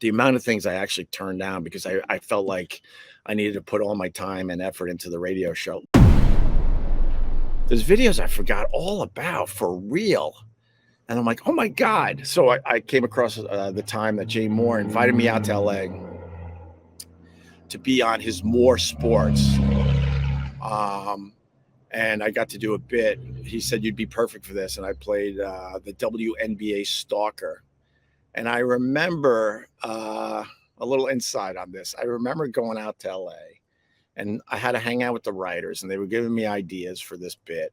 the amount of things I actually turned down because I felt like I needed to put all my time and effort into the radio show. There's videos I forgot all about for real. And I'm like, oh my God. So I came across the time that Jay Mohr invited me out to LA to be on his Mohr Sports. And I got to do a bit. He said, you'd be perfect for this. And I played the WNBA stalker. And I remember a little insight on this. I remember going out to LA and I had to hang out with the writers and they were giving me ideas for this bit.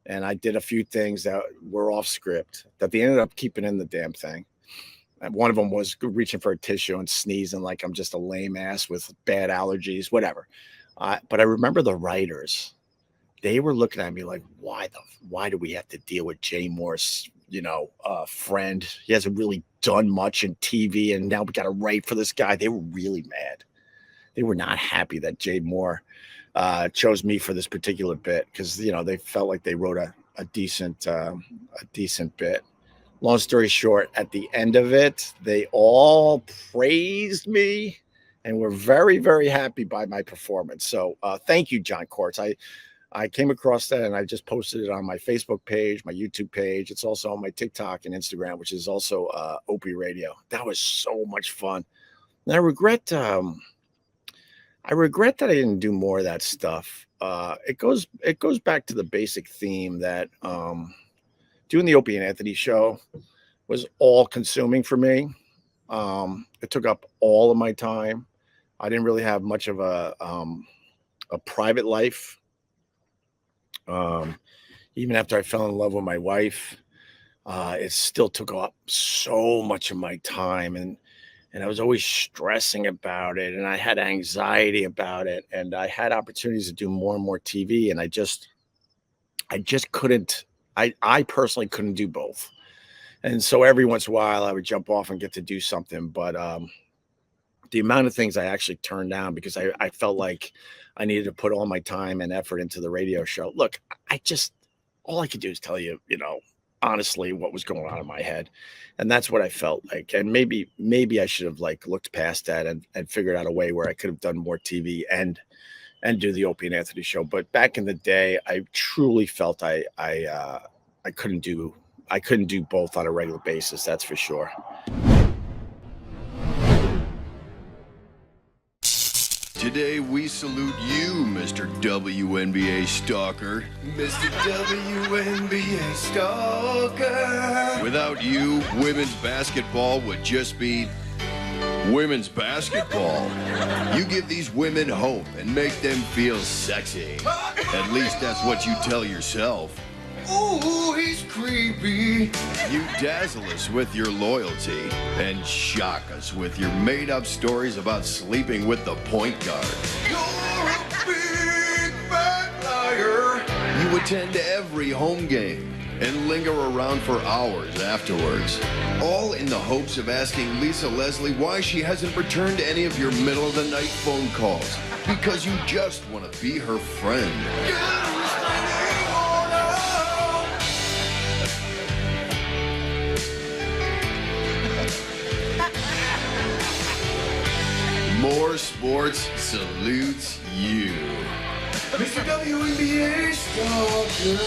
And I did a few things that were off script that they ended up keeping in the damn thing. And one of them was reaching for a tissue and sneezing like I'm just a lame ass with bad allergies, whatever. But I remember the writers, they were looking at me like, why do we have to deal with Jay Mohr's, friend? He hasn't really done much in TV and now we got to write for this guy. They were really mad. They were not happy that Jay Mohr chose me for this particular bit because, they felt like they wrote a decent bit. Long story short, at the end of it, they all praised me and were very, very happy by my performance. So thank you, John Courts. I came across that and I just posted it on my Facebook page, my YouTube page. It's also on my TikTok and Instagram, which is also Opieradio. That was so much fun. And I regret that I didn't do more of that stuff. It goes back to the basic theme that doing the Opie and Anthony show was all consuming for me. It took up all of my time. I didn't really have much of a private life. Even after I fell in love with my wife, it still took up so much of my time. And I was always stressing about it and I had anxiety about it and I had opportunities to do more and more TV. And I just couldn't, I personally couldn't do both. And so every once in a while I would jump off and get to do something. But the amount of things I actually turned down because I felt like I needed to put all my time and effort into the radio show. Look, all I could do is tell you, honestly what was going on in my head. And that's what I felt like. And maybe I should have looked past that and figured out a way where I could have done more TV and do the Opie and Anthony show. But back in the day, I truly felt I couldn't do both on a regular basis. That's for sure. Today we salute you, Mr. WNBA Stalker. Mr. WNBA Stalker. Without you, women's basketball would just be women's basketball. You give these women hope and make them feel sexy. At least that's what you tell yourself. Ooh, he's creepy. You dazzle us with your loyalty and shock us with your made-up stories about sleeping with the point guard. You're a big fat liar. You attend every home game and linger around for hours afterwards, all in the hopes of asking Lisa Leslie why she hasn't returned any of your middle-of-the-night phone calls, because you just want to be her friend. Mohr Sports salutes you. Mr. WNBA Stalker.